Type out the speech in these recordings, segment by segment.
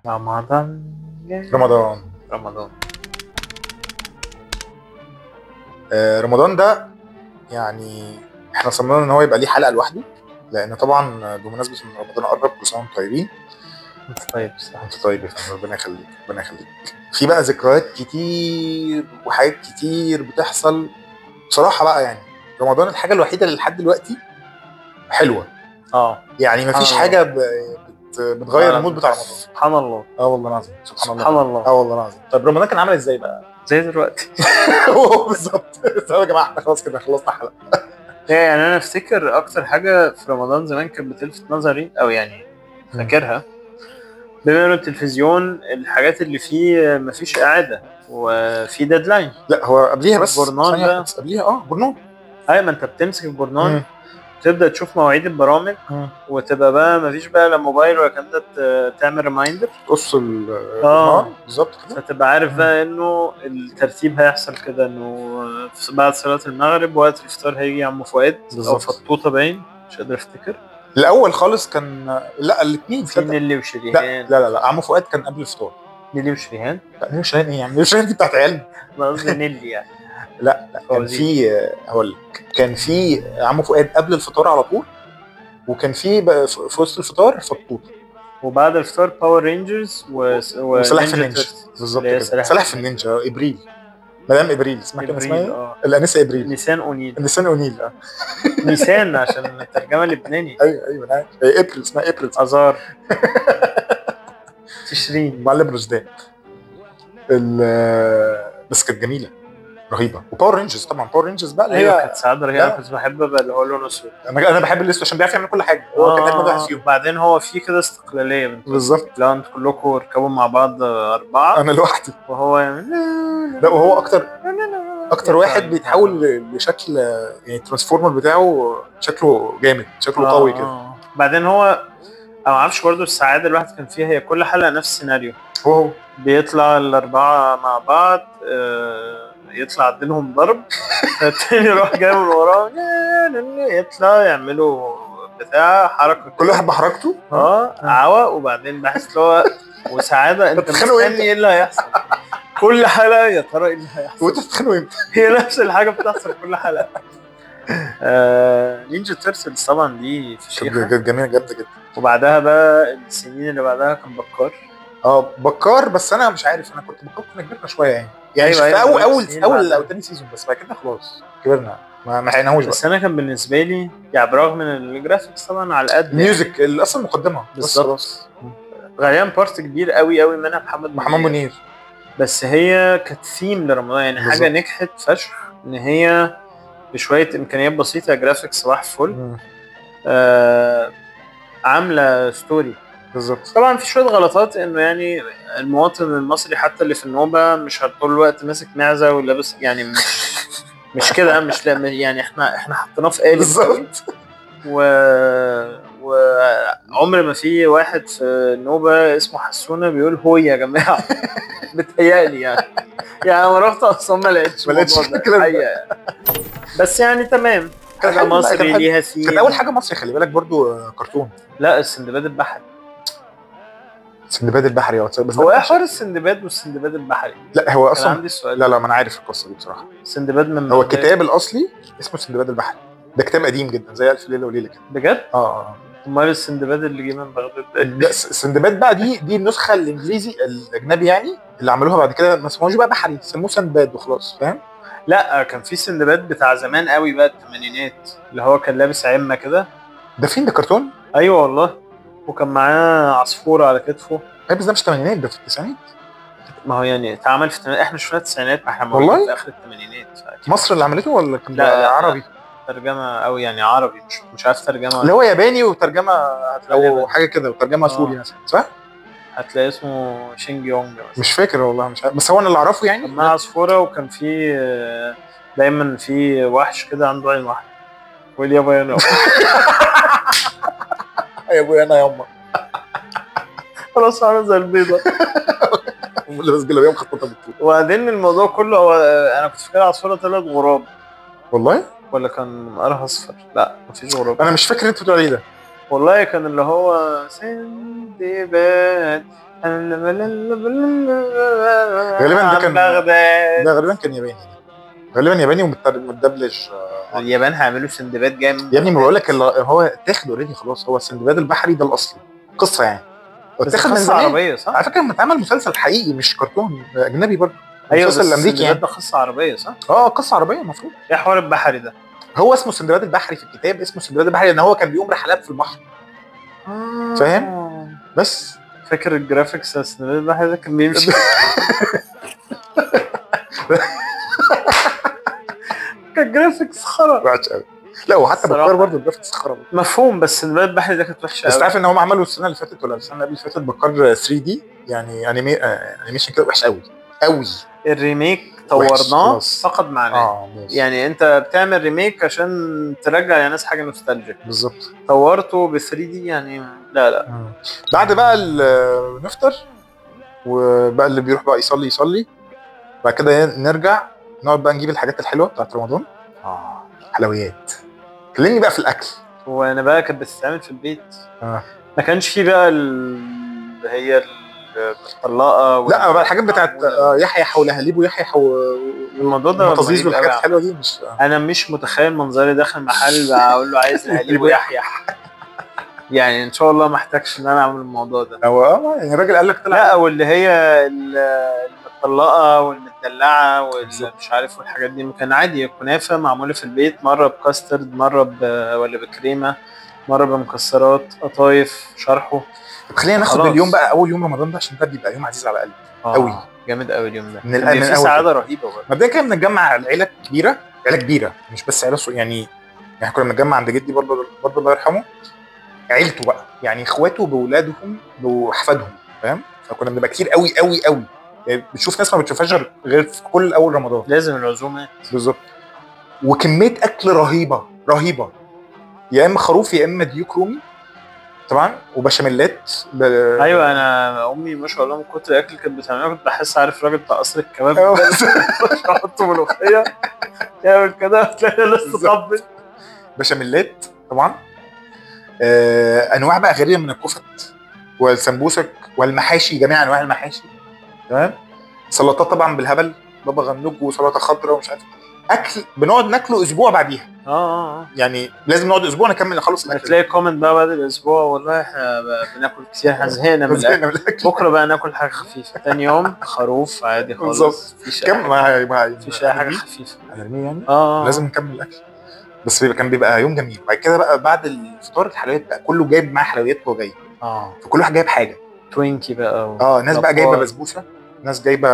رمضان رمضان. رمضان. رمضان ده يعني احنا صممنا ان هو يبقى ليه حلقه لوحده، لان طبعا بمناسبه ان رمضان قرب، كل سنه وانتم طيبين. طيب صح. انت طيب يا فندم، ربنا يخليك ربنا يخليك. في بقى ذكريات كتير وحاجات كتير بتحصل بصراحه بقى. يعني رمضان الحاجه الوحيده اللي لحد دلوقتي حلوه، يعني مفيش حاجه بتغير المود بتاع رمضان. سبحان الله. والله العظيم سبحان الله. سبحان الله. والله العظيم. طب رمضان كان عامل ازاي بقى؟ زي دلوقتي. هو بالظبط. يا جماعه احنا خلاص كده خلصنا حلقه. يعني انا افتكر اكتر حاجه في رمضان زمان كانت بتلفت نظري، او يعني فاكرها، بما انه التلفزيون الحاجات اللي فيه مفيش اعاده وفي ديدلاين. لا هو قبليها بس الجورنال ثانية، ده قبليها جورنال. ايوه، ما انت بتمسك الجورنال تبدا تشوف مواعيد البرامج وتبقى بقى مفيش بقى لا موبايل ولا كان ده، تعمل ريمايندر تقص الجورنال بالظبط كده، فتبقى عارف بقى انه الترتيب هيحصل كده، انه بعد صلاه المغرب وقت الافطار هيجي عمو فؤاد او فطوطه، باين مش قادر افتكر. الاول خالص كان لا الاثنين في نيلي وشريهان. لا عمو فؤاد كان قبل الفطار. نيلي وشريهان؟ لا نيلي وشريهان ايه يعني؟ نيلي وشريهان دي بتاعت عيالنا. انا قصدي نيلي يعني. لا كان في، هقول لك، كان في عمو فؤاد قبل الفطار على طول، وكان في في وسط الفطار فطوطه، وبعد الفطار باور رينجرز وسلاح في النينجا. بالظبط كده، سلاح في النينجا. ابريل، مدام ابريل اسمها كان اسمها الانسه ابريل. نيسان اونيل. نيسان اونيل نيسان عشان الترجمه اللبناني. ايوه انا عارف. ابريل اسمها ابريل. ازار. تشرين. معلم رشدان. بس كانت جميله رهيبه. وباور رينجرز طبعا، باور رينجرز بقى اللي هي كانت سعاده رهيبه. انا كنت بحب بقى اللي هو لونه اسود. انا بحب الاسود عشان بيعرف يعمل كل حاجه. هو كان اجمد واحد فيهم. بعدين هو في كده استقلاليه بالظبط. لو انتوا كلكم اركبوا مع بعض 4 انا لوحدي وهو يعمل لا، وهو اكتر واحد بيتحول لشكل، يعني الترانسفورمر بتاعه شكله جامد، شكله قوي كده. بعدين هو انا ما اعرفش برضه السعاده الواحد كان فيها، هي كل حلقه نفس السيناريو. هو بيطلع الاربعه مع بعض، يطلع عدلهم ضرب التاني يروح جاي من وراه يطلع يعملوا بتاع حركه كل واحد بحركته. عوا. وبعدين بحس له وسعاده انت مستني ايه اللي هيحصل كل حلقه، يا ترى ايه اللي هيحصل وانت بتتخانقوا امتى؟ هي نفس الحاجه بتحصل كل حلقه. نينجا تيرتلز طبعا دي فشيخه، كانت جميله جدا جدا. وبعدها بقى السنين اللي بعدها كان بكار. بكار، بس انا مش عارف، انا كنت بكار كنا كبرنا شويه يعني أيوة في اول او ثاني سيزون، بس بعد كده خلاص كبرنا ما حقناهوش بقى. بس انا كان بالنسبه لي يعني برغم من الجرافيكس طبعا على قد الميوزك اللي اصلا مقدمه بالظبط، غالبا بارت كبير قوي منها محمد منير. بس هي كانت ثيم لرمضان يعني بالزبط. حاجه نجحت فشخ ان هي بشويه امكانيات بسيطه، جرافيكس صباح فل، عامله ستوري بالظبط. طبعا في شويه غلطات، انه يعني المواطن المصري حتى اللي في النوبه مش طول الوقت ماسك معزه ولابس، يعني مش كده، مش يعني احنا حطيناه في قالب بالظبط. وعمر ما في واحد في النوبه اسمه حسونه بيقول هو يا جماعه بتهيألي يعني انا رحت اصلا ما لقيتش الحقيقه بس يعني تمام. حاجه مصري ليها سين. كانت اول حاجه مصري، خلي بالك برضو كرتون. لا السندباد البحري. السندباد البحري بس هو ايه حوار السندباد والسندباد البحري؟ لا هو اصلا عندي السؤال. لا ما انا عارف القصه دي بصراحه. السندباد من هو الكتاب الاصلي اسمه السندباد البحري، ده كتاب قديم جدا زي الف ليله وليله كده. بجد؟ امال السندباد اللي جه من بغداد ده السندباد بقى دي النسخه الانجليزي الاجنبي يعني، اللي عملوها بعد كده ما اسمهوش بقى بحري، سموه سندباد وخلاص، فاهم؟ لا كان في سندباد بتاع زمان قوي بقى الثمانينات، اللي هو كان لابس عمه كده. ده فين ده كرتون؟ ايوه والله، وكان معاه عصفوره على كتفه. بس ده مش الثمانينات، ده في التسعينات. ما هو يعني اتعمل في احنا شفناه في التسعينات، احنا والله في اخر الثمانينات. مصر اللي عملته ولا كان عربي؟ لا ترجمه او يعني عربي، مش عارف ترجمه، اللي هو ياباني وترجمه او حاجه كده، وترجمه سوري مثلا، صح؟ هتلاقي اسمه شينج يونج مثلا. مش فاكر والله، مش عارف، بس هو انا اللي اعرفه يعني. كان معاه عصفوره، وكان في دايما في وحش كده عنده عين واحده، ويقول يا ابويا انا يا ابويا انا يما خلاص عامل زي البيضه لابس جلابيه مخططه بالطول. وبعدين الموضوع كله هو انا كنت فاكر عصفوره 3 غراب والله، ولا كان قرها اصفر؟ لا مفيش غراب. انا مش فاكر انت بتقول ايه ده والله. كان اللي هو سندباد غالبا ده كان ده غالبا كان ياباني، غالبا ياباني ومتدبلج. اليابان هيعملوا سندباد جامد يا ابني ما بقول لك هو اتاخد اوريدي خلاص، هو السندباد البحري ده الاصلي قصه يعني، اتاخد من قصة عربية صح؟ على فكره لما اتعمل مسلسل حقيقي مش كرتون اجنبي برضه، ايوه مسلسل امريكي يعني. ده قصة عربية صح؟ قصه عربيه المفروض. ايه حوار البحري ده؟ هو اسمه السندباد البحري في الكتاب، اسمه السندباد البحري لان هو كان بيقوم رحلات في البحر. فاهم؟ بس فاكر الجرافيكس السندباد البحري ده كان بيمشي كان جرافيكس خرا وحش قوي. لا وحتى بكار برضه الجرافيكس خرا مفهوم، بس السندباد البحري ده كانت وحشه قوي. بس عارف ان هم عملوا السنه اللي فاتت ولا السنه اللي فاتت بكار 3 دي يعني انيميشن كده وحش قوي قوي. الريميك طورناه فقد معناه. يعني انت بتعمل ريميك عشان ترجع للناس حاجه نوستالجيك بالظبط، طورته ب 3 دي يعني لا بعد بقى نفطر وبقى اللي بيروح بقى يصلي بعد كده نرجع نقعد بقى نجيب الحاجات الحلوه بتاعت رمضان. حلويات. كلمني بقى في الاكل. وانا بقى كانت بتتعمل في البيت. ما كانش فيه بقى هي الطلاقه لا بقى الحاجات بتاعت يحيى حولهاليب ويحيى الموضوع ده المطازيز والحاجات الحلوه دي مش انا مش متخيل منظري داخل محل اقول له عايز هاليب ويحيى يعني ان شاء الله ما احتاجش ان انا اعمل الموضوع ده. هو يعني الراجل قال لك لا واللي هي المطلقه والمدلعه والمش عارف والحاجات دي كان عادي. كنافه معموله في البيت، مره بكاسترد مره ولا بكريمه مره بمكسرات قطايف شرحه. طب خلينا ناخد اليوم بقى اول يوم رمضان ده عشان ده بيبقى يوم عزيز على قلبي قوي. جامد قوي اليوم ده من في سعاده رهيبه. مبدئيا كنا بنتجمع العيله كبيره، عيله كبيره مش بس عيله يعني كنا بنتجمع عند جدي برضه الله يرحمه، عيلته بقى يعني اخواته باولادهم واحفادهم فاهم. فكنا بنبقى كتير قوي قوي قوي يعني بتشوف ناس ما بتشوفهاش غير في كل اول رمضان. لازم العزومات بالظبط. وكميه اكل رهيبه يا اما خروف يا اما ديوك رومي طبعا وبشاميلات ايوه انا امي ما شاء الله من كتر الاكل كانت بتعمله كنت بحس عارف راجل بتاع قصر الكباب احط ملوخيه يعمل كده تلاقي لسه طبل. بشاميلات طبعا انواع بقى غريبه من الكفت والسمبوسك والمحاشي، جميع انواع المحاشي تمام. سلطات طبعا بالهبل، بابا غنوج وسلطه خضراء ومش عارف اكل بنقعد ناكله اسبوع بعديها. يعني لازم نقعد اسبوع نخلص الاكل. تلاقي كومنت بقى بعد الاسبوع والله احنا بناكل كتير احنا زهقنا من الاكل، بكره بقى ناكل حاجه خفيفه، ثاني يوم خروف عادي خالص. مفيش اي حاجه خفيفه يعني لازم نكمل الاكل. بس كان بيبقى يوم جميل. بعد كده بقى بعد الفطار الحلويات بقى كله جايب معاه حلويات وهو جاي. فكل واحد جايب حاجه توينكي بقى ناس بقى جايبه بسبوسه، ناس جايبه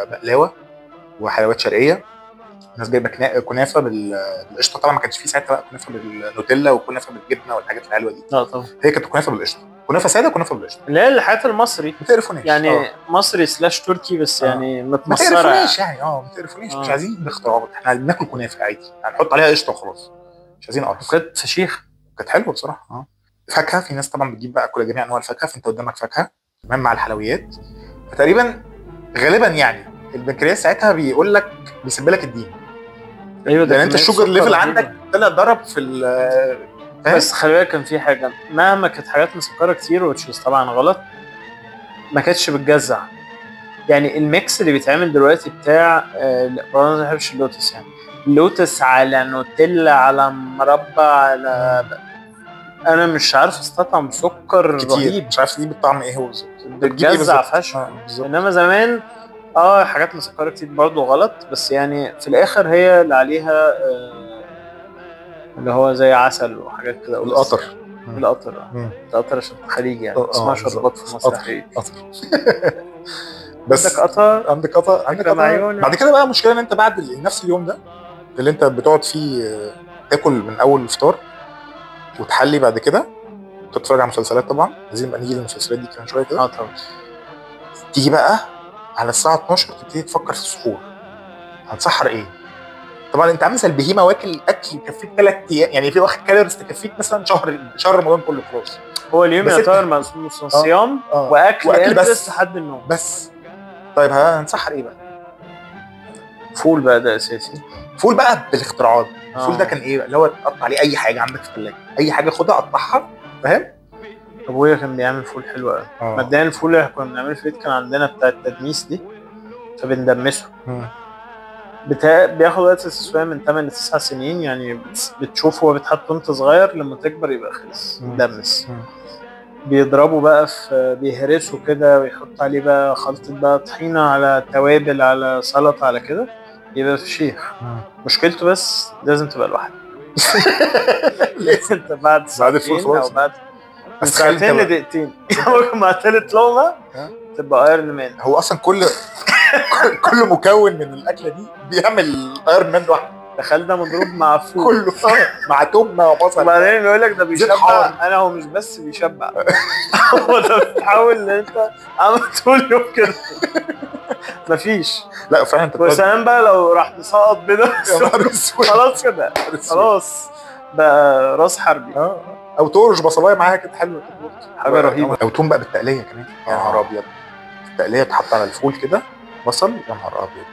بقلاوه وحلويات شرقيه، ناس جايبه كنافه بالقشطه. طبعا ما كانش فيه ساعتها بقى كنافه بالنوتيلا وكنافه بالجبنه والحاجات الحلوه دي. طبعا هي كانت كنافه بالقشطه، كنافه ساده وكنافه بالقشطه اللي هي الحاجات المصري ما تقرفونيش يعني مصري سلاش تركي بس يعني متمصره ما تقرفونيش يعني ما تقرفونيش مش عايزين اختراعات، احنا بناكل كنافه عادي هنحط عليها قشطه وخلاص مش عايزين قرف. كانت فشيخ كانت حلوه بصراحه. فاكهه، في ناس طبعا بتجيب بقى كل جميع انواع الفاكهه، فانت قدامك فاكهه تمام مع الحلويات. فتقريبا غالبا يعني البنكرياس ساعتها بيقول لك بيسيب لك الدين. ايوه لان انت الشوجر ليفل عندك طلع ضرب في بس خلي بالك كان في حاجه مهما كانت حاجات مسكره كتير وتشيز طبعا غلط ما كانتش بتجزع. يعني الميكس اللي بيتعمل دلوقتي بتاع انا ما بحبش اللوتس، يعني اللوتس على نوتيلا على مربى على انا مش عارف استطعم سكر رهيب، مش عارف تجيب الطعم ايه هو بالظبط، بتجزع فشخ. انما زمان حاجات مسكره كتير برضو غلط، بس يعني في الاخر هي اللي عليها اللي هو زي عسل وحاجات كده. القطر القطر عشان خليجي يعني اسمها شربات في مصر. قطر بس عندك قطر بعد كده بقى مشكله ان انت بعد نفس اليوم ده اللي انت بتقعد فيه تاكل من اول الفطار وتحلي بعد كده تتفرج على مسلسلات. طبعا لازم نبقى نيجي للمسلسلات دي كمان شويه كده. طبعا تيجي بقى على الساعه 12 تبتدي تفكر في السحور هتسحر ايه. طبعا انت عامل زي البهيمه واكل اكل يكفيك 3 ايام يعني في واخد كالوريز تكفيك مثلا شهر رمضان كله خلاص. هو اليوم يعتبر صيام واكل بس لحد النوم بس. طيب هنسحر ايه بقى؟ فول بقى ده اساسي. فول بقى بالاختراعات. الفول ده كان ايه اللي هو تقطع عليه اي حاجه عندك في الثلاجه، اي حاجه خدها قطعها فاهم ابويا كان بيعمل فول حلو قوي. مبدئيا الفول اللي كنا بنعمله في البيت كان عندنا بتاع التدميس دي، فبندمسه. بياخد وقت تسوية من 8 ل 9 سنين يعني. بتشوفه هو بيتحط وانت صغير، لما تكبر يبقى خلص دمس. بيضربوا بقى في بيهرسوا كده ويحط عليه بقى خلطة بقى طحينة على توابل على سلطة على كده، يبقى فشيخ. مشكلته بس لازم تبقى لوحدك. انت بعد ساعتين او بعد من ساعتين لدقيقتين مع تالت لقمة تبقى ايرون مان. هو اصلا كل مكون من الاكله دي بيعمل ايرون مان لوحده. تخيل ده مضروب مع فول كله مع تومه وبصل. وبعدين يقول لك ده بيشبع. انا هو مش بس بيشبع، هو ده بتحاول ان انت عملت طول يوم كده مفيش. لا فعلا انت وسلام بقى لو راح تسقط بيضه خلاص كده، خلاص بقى راس حربي. او تورش بصلايه معاها كده حلوه كده، حاجه رهيبه. او توم بقى بالتقليه كمان، يا نهار ابيض. التقليه تحط على الفول كده بصل، يا نهار ابيض.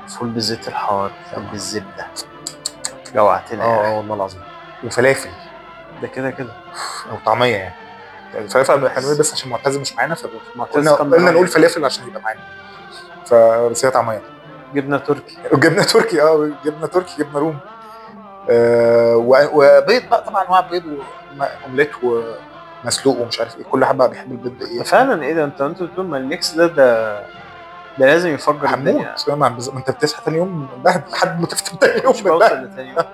فول بالزيت الحار بالزبده، جوعتنا. والله العظيم. وفلافل ده كده او طعميه يعني. الفلافل حلوه بس عشان معتز مش معانا، قلنا نقول فلافل عشان يبقى معانا، فبس هي طعميه. جبنه تركي، جبنه تركي، جبنه روم. وبيض بقى طبعا، انواع بيض واومليت ومسلوق ومش عارف ايه. كل حد بقى بيحب البيض ده ايه فعلا. ايه ده انت بتقول ما الميكس ده لازم يفجر الدنيا. انت بتصحى تاني يوم لحد ما تفطر تاني يوم. مش بوصل لتاني يوم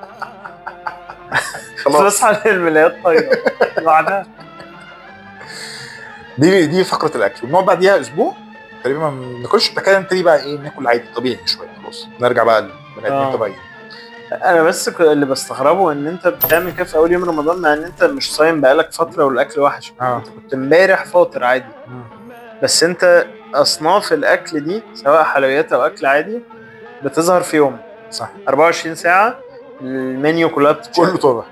تصحى للملايات طيبه بعدها. دي فقره الاكل. ونقعد بعديها اسبوع تقريبا ما بناكلش. كده نبتدي بقى ايه، ناكل عادي طبيعي شويه، خلاص نرجع بقى للبني ادمين طبيعيين. انا بس اللي بستغربه ان انت بتعمل كده في اول يوم رمضان، مع ان انت مش صايم بقالك فتره والاكل وحش. انت كنت امبارح فاطر عادي. بس انت اصناف الاكل دي سواء حلويات او اكل عادي بتظهر في يوم. صح. 24 ساعه المنيو كله طالع.